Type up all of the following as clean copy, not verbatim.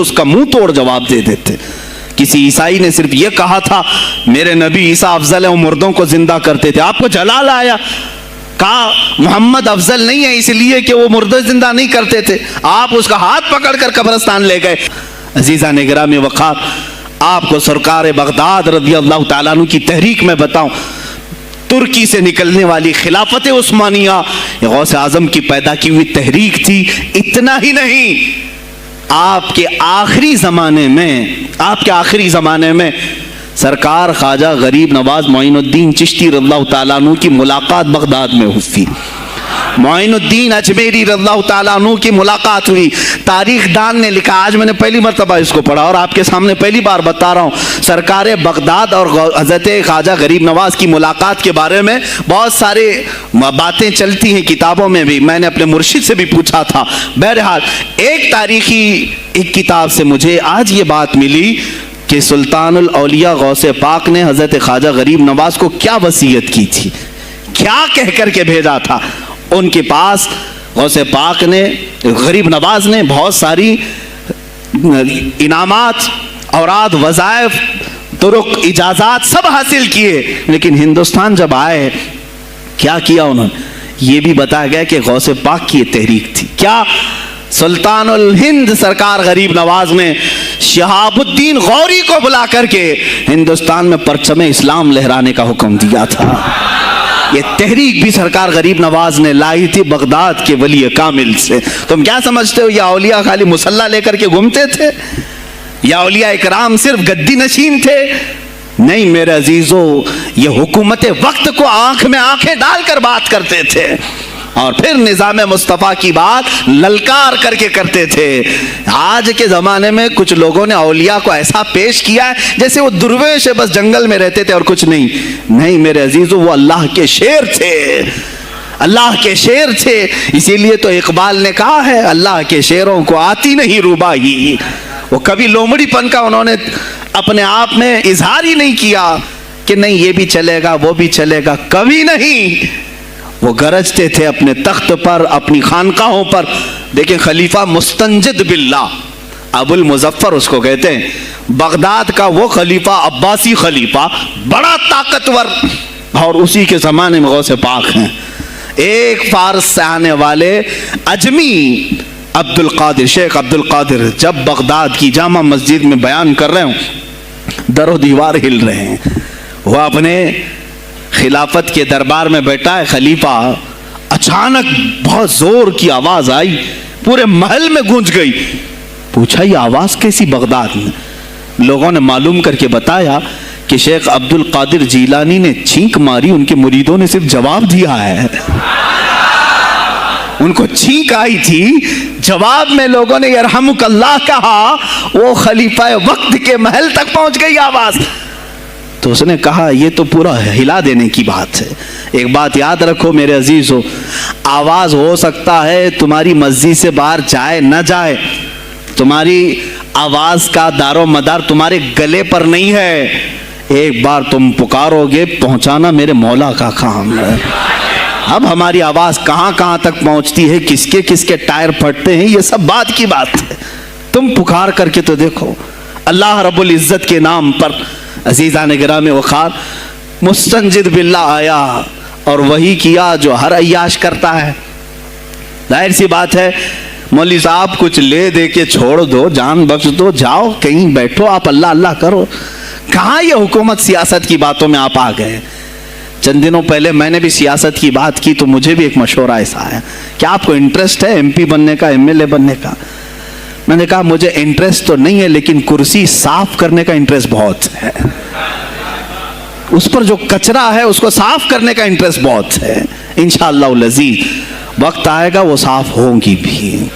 اس کا منہ توڑ جواب دے دیتے. کسی عیسائی نے صرف یہ کہا تھا میرے نبی عیسیٰ افضل ہے، وہ مردوں کو زندہ کرتے تھے. آپ کو جلال آیا، کہا محمد افضل نہیں ہے اس لیے کہ وہ مردے زندہ نہیں کرتے تھے. آپ اس کا ہاتھ پکڑ کر قبرستان لے گئے. عزیزان گرامی وقار، آپ کو سرکار بغداد رضی اللہ تعالیٰ عنہ کی تحریک میں بتاؤں. ترکی سے نکلنے والی خلافت عثمانیہ غوث اعظم کی پیدا کی ہوئی تحریک تھی. اتنا ہی نہیں، آپ کے آخری زمانے میں سرکار خواجہ غریب نواز معین الدین چشتی رضی اللہ تعالیٰ عنہ کی ملاقات بغداد میں ہوئی. معین الدین اجمیری رضی اللہ تعالیٰ عنہ کی ملاقات ہوئی. تاریخ دان نے لکھا، آج میں نے پہلی مرتبہ اس کو پڑھا اور آپ کے سامنے پہلی بار بتا رہا ہوں. سرکار بغداد اور حضرت خواجہ غریب نواز کی ملاقات کے بارے میں بہت سارے باتیں چلتی ہیں کتابوں میں بھی. میں نے اپنے مرشد سے بھی پوچھا تھا. بہرحال ایک کتاب سے مجھے آج یہ بات ملی کہ سلطان الاولیاء غوث پاک نے حضرت خواجہ غریب نواز کو کیا وصیت کی تھی، کیا کہہ کر کے بھیجا تھا. ان کے پاس غوث پاک نے، غریب نواز نے بہت ساری انعامات، اوراد، وظائف، طرق، اجازات سب حاصل کیے، لیکن ہندوستان جب آئے کیا کیا انہوں نے؟ یہ بھی بتایا گیا کہ غوث پاک کی یہ تحریک تھی. کیا؟ سلطان الہند سرکار غریب نواز نے شہاب الدین غوری کو بلا کر کے ہندوستان میں پرچم اسلام لہرانے کا حکم دیا تھا. یہ تحریک بھی سرکار غریب نواز نے لائی تھی بغداد کے ولی کامل سے. تم کیا سمجھتے ہو یہ اولیاء خالی مسلح لے کر کے گھومتے تھے؟ یا اولیاء اکرام صرف گدی نشین تھے؟ نہیں میرے عزیزو، یہ حکومت وقت کو آنکھ میں آنکھیں ڈال کر بات کرتے تھے اور پھر نظام مصطفیٰ کی بات للکار کر کے کرتے تھے. آج کے زمانے میں کچھ لوگوں نے اولیاء کو ایسا پیش کیا ہے جیسے وہ درویش ہے، بس جنگل میں رہتے تھے اور کچھ نہیں. نہیں میرے عزیزو، وہ اللہ کے شیر تھے، اللہ کے شیر تھے. اسی لیے تو اقبال نے کہا ہے اللہ کے شیروں کو آتی نہیں روباہی. وہ کبھی لومڑی پن کا انہوں نے اپنے آپ میں اظہار ہی نہیں کیا کہ نہیں یہ بھی چلے گا وہ بھی چلے گا، کبھی نہیں. وہ گرجتے تھے اپنے تخت پر، اپنی خانقاہوں پر. دیکھیں خلیفہ مستنجد باللہ، ابو المظفر اس کو کہتے ہیں، بغداد کا وہ خلیفہ، عباسی خلیفہ، بڑا طاقتور، اور اسی کے زمانے میں غوث پاک ہیں. ایک فارس سے آنے والے اجمی عبد القادر، شیخ عبد القادر، جب بغداد کی جامع مسجد میں بیان کر رہے ہوں، در و دیوار ہل رہے ہیں. وہ اپنے خلافت کے دربار میں بیٹھا ہے خلیفہ، اچانک بہت زور کی آواز آئی، پورے محل میں گونج گئی. پوچھا یہ آواز کیسی بغداد میں؟ لوگوں نے معلوم کر کے بتایا کہ شیخ عبد القادر جیلانی نے چھینک ماری، ان کے مریدوں نے صرف جواب دیا ہے. ان کو چھینک آئی تھی، جواب میں لوگوں نے یرحمک اللہ کہا، وہ خلیفہ وقت کے محل تک پہنچ گئی آواز. تو اس نے کہا یہ تو پورا ہلا دینے کی بات ہے. ایک بات یاد رکھو میرے عزیزو، آواز ہو سکتا ہے تمہاری مسجد سے باہر جائے نہ جائے، تمہاری آواز کا دار و مدار تمہارے گلے پر نہیں ہے. ایک بار تم پکارو گے، پہنچانا میرے مولا کا کام ہے. اب ہماری آواز کہاں کہاں تک پہنچتی ہے، کس کے ٹائر پھٹتے ہیں، یہ سب بات کی بات ہے. تم پکار کر کے تو دیکھو اللہ رب العزت کے نام پر. عزیزان گرامی وقار، مستنجد باللہ آیا اور وہی کیا جو ہر عیاش کرتا ہے. ظاہر سی بات ہے مولوی صاحب کچھ لے دے کے چھوڑ دو، جان بخش دو، جاؤ کہیں بیٹھو، آپ اللہ اللہ کرو. کہاں یہ حکومت سیاست کی باتوں میں آپ آ گئے؟ چند دنوں پہلے میں نے بھی سیاست کی بات کی تو مجھے بھی ایک مشورہ ایسا آیا کہ آپ کو انٹرسٹ ہے MP بننے کا، MLA بننے کا؟ میں نے کہا مجھے انٹرسٹ تو نہیں ہے لیکن کرسی صاف کرنے کا انٹرسٹ بہت ہے. اس پر جو کچرا ہے اس کو صاف کرنے کا انٹرسٹ بہت ہے. انشاءاللہ العزیز وقت آئے گا وہ صاف ہوں گی بھی.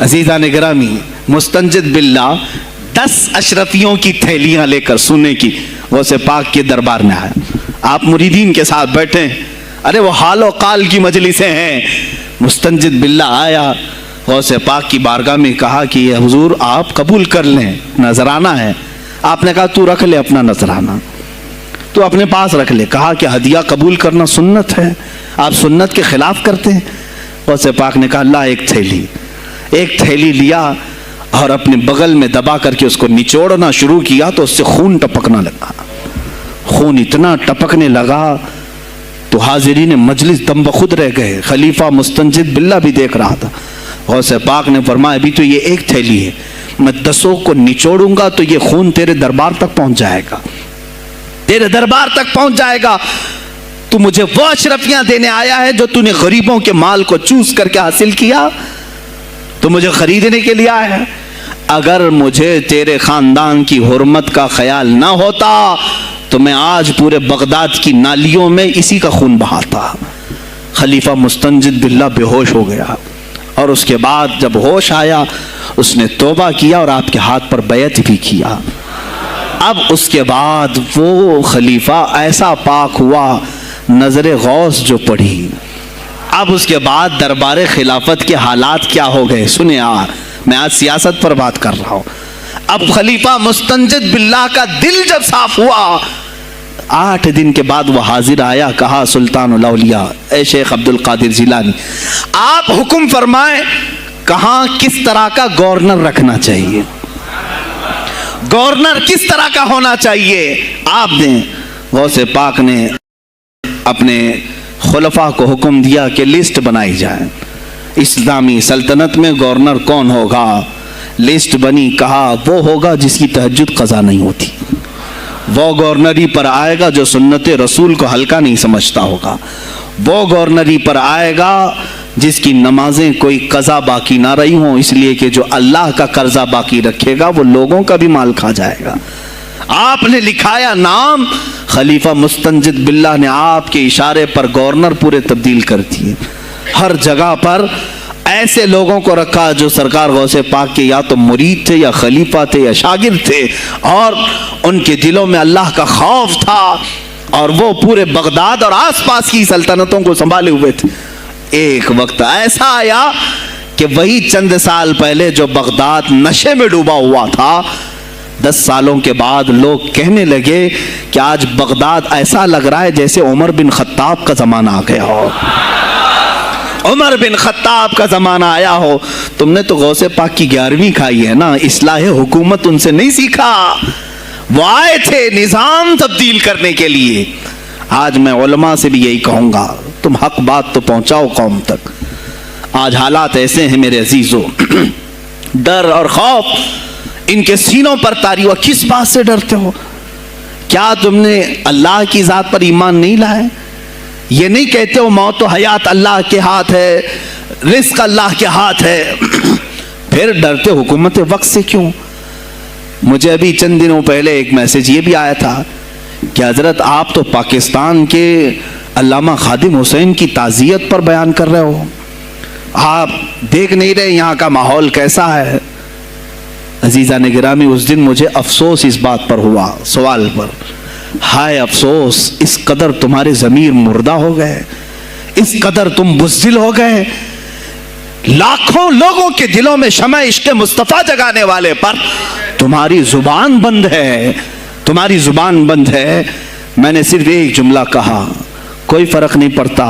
عزیزان گرامی، مستنجد باللہ 10 اشرفیوں کی تھیلیاں لے کر سونے کی غوث پاک کے دربار میں آیا. آپ مریدین کے ساتھ بیٹھے، ارے وہ حال و قال کی مجلسیں ہیں. مستنجد باللہ آیا، غوث پاک کی بارگاہ میں کہا کہ حضور آپ قبول کر لیں، نذرانہ ہے. آپ نے کہا تو رکھ لے اپنا نذرانہ، تو اپنے پاس رکھ لے. کہا کہ ہدیہ قبول کرنا سنت ہے، آپ سنت کے خلاف کرتے ہیں. غوث پاک نے کہا اللہ ایک تھیلی لیا اور اپنے بغل میں دبا کر کے اس کو نچوڑنا شروع کیا تو اس سے خون ٹپکنا لگا. خون اتنا ٹپکنے لگا تو حاضرین مجلس دم بخود رہ گئے. خلیفہ مستنجد باللہ بھی دیکھ رہا تھا. غوث پاک نے فرمایا ابھی تو یہ ایک تھیلی ہے, میں 10 کو نچوڑوں گا تو یہ خون تیرے دربار تک پہنچ جائے گا, تیرے دربار تک پہنچ جائے گا. تو مجھے وہ اشرفیاں دینے آیا ہے جو تو نے غریبوں کے مال کو چوس کر کے حاصل کیا, تو مجھے خریدنے کے لیے آیا ہے. اگر مجھے تیرے خاندان کی حرمت کا خیال نہ ہوتا تو میں آج پورے بغداد کی نالیوں میں اسی کا خون بہاتا. خلیفہ مستنجد باللہ بے ہوش ہو گیا, اور اس کے بعد جب ہوش آیا اس نے توبہ کیا اور آپ کے ہاتھ پر بیعت بھی کیا. اب اس کے بعد وہ خلیفہ ایسا پاک ہوا, نظر غوث جو پڑھی. اب اس کے بعد دربار خلافت کے حالات کیا ہو گئے سنیں. میں آج سیاست پر بات کر رہا ہوں. اب خلیفہ مستنجد باللہ کا دل جب صاف ہوا, 8 دن کے بعد وہ حاضر آیا. کہا سلطان الاولیاء اے شیخ عبد القادر جیلانی, آپ حکم فرمائیں کہاں کس طرح کا گورنر رکھنا چاہیے, گورنر کس طرح کا ہونا چاہیے آپ دیں. غوث پاک نے اپنے خلفاء کو حکم دیا کہ لسٹ بنائی جائے, اسلامی سلطنت میں گورنر کون ہوگا. لسٹ بنی. کہا وہ ہوگا جس کی تہجد قضا نہیں ہوتی, وہ گورنری پر آئے گا جو سنت رسول کو ہلکا نہیں سمجھتا ہوگا, وہ گورنری پر آئے گا جس کی نمازیں کوئی قضا باقی نہ رہی ہوں, اس لیے کہ جو اللہ کا قرضہ باقی رکھے گا وہ لوگوں کا بھی مال کھا جائے گا. آپ نے لکھایا نام, خلیفہ مستنجد باللہ نے آپ کے اشارے پر گورنر پورے تبدیل کر دیے. ہر جگہ پر ایسے لوگوں کو رکھا جو سرکار غوث پاک کے یا تو مرید تھے یا خلیفہ تھے یا شاگرد تھے, اور ان کے دلوں میں اللہ کا خوف تھا, اور وہ پورے بغداد اور آس پاس کی سلطنتوں کو سنبھالے ہوئے تھے. ایک وقت ایسا آیا کہ وہی چند سال پہلے جو بغداد نشے میں ڈوبا ہوا تھا, 10 سالوں کے بعد لوگ کہنے لگے کہ آج بغداد ایسا لگ رہا ہے جیسے عمر بن خطاب کا زمانہ آ گیا ہو, عمر بن خطاب کا زمانہ آیا ہو. تم نے تو غوث پاک کی 11ویں کھائی ہے نا, اصلاح حکومت ان سے نہیں سیکھا. وہ آئے تھے نظام تبدیل کرنے کے لیے. آج میں علماء سے بھی یہی کہوں گا, تم حق بات تو پہنچاؤ قوم تک. آج حالات ایسے ہیں میرے عزیزوں, ڈر اور خوف ان کے سینوں پر طاری ہوا. کس بات سے ڈرتے ہو؟ کیا تم نے اللہ کی ذات پر ایمان نہیں لائے؟ یہ نہیں کہتے ہو موت و حیات اللہ کے ہاتھ ہے, رزق اللہ کے ہاتھ ہے, پھر ڈرتے حکومت وقت سے کیوں؟ مجھے ابھی چند دنوں پہلے ایک میسج یہ بھی آیا تھا کہ حضرت آپ تو پاکستان کے علامہ خادم حسین کی تعزیت پر بیان کر رہے ہو, آپ دیکھ نہیں رہے یہاں کا ماحول کیسا ہے. عزیزان گرامی, اس دن مجھے افسوس اس بات پر ہوا, سوال پر, ہائے افسوس, اس قدر تمہارے ضمیر مردہ ہو گئے, اس قدر تم بزدل ہو گئے. لاکھوں لوگوں کے دلوں میں شمع عشق مصطفیٰ جگانے والے پر تمہاری زبان بند ہے, تمہاری زبان بند ہے. میں نے صرف ایک جملہ کہا, کوئی فرق نہیں پڑتا,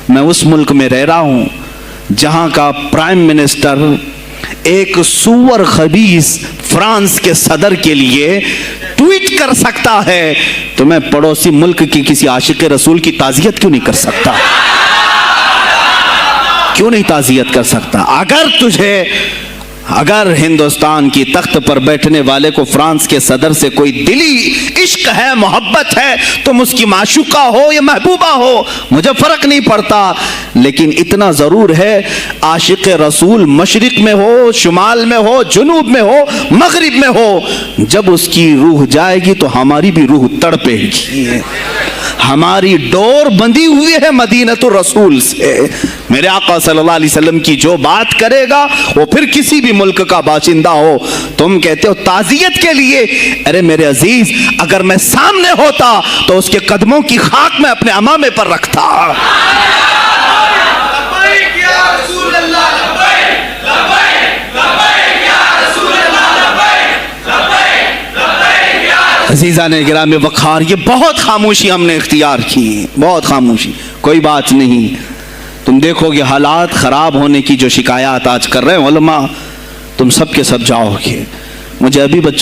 میں اس ملک میں رہ رہا ہوں جہاں کا پرائم منسٹر ایک سور خبیث فرانس کے صدر کے لیے ٹویٹ کر سکتا ہے, تو میں پڑوسی ملک کی کسی عاشق رسول کی تعزیت کیوں نہیں کر سکتا؟ کیوں نہیں تعزیت کر سکتا؟ اگر ہندوستان کی تخت پر بیٹھنے والے کو فرانس کے صدر سے کوئی دلی عشق ہے, محبت ہے, تم اس کی معشوقہ ہو یا محبوبہ ہو, مجھے فرق نہیں پڑتا, لیکن اتنا ضرور ہے عاشق رسول مشرق میں ہو, شمال میں ہو, جنوب میں ہو, مغرب میں ہو, جب اس کی روح جائے گی تو ہماری بھی روح تڑپے گی. ہماری ڈور بندھی ہوئی ہے مدینۃ الرسول سے. میرے آقا صلی اللہ علیہ وسلم کی جو بات کرے گا وہ پھر کسی بھی ملک کا باشندہ ہو. تم کہتے ہو تعزیت کے لیے, ارے میرے عزیز, اگر میں سامنے ہوتا تو اس کے قدموں کی خاک میں اپنے امامے پر رکھتا. عزیزان گرام وقار, یہ بہت خاموشی ہم نے اختیار کی, بہت خاموشی. کوئی بات نہیں, تم دیکھو گے حالات خراب ہونے کی جو شکایات آج کر رہے ہیں علماء, تم سب کے سب جاؤ گے. مجھے ابھی بچوں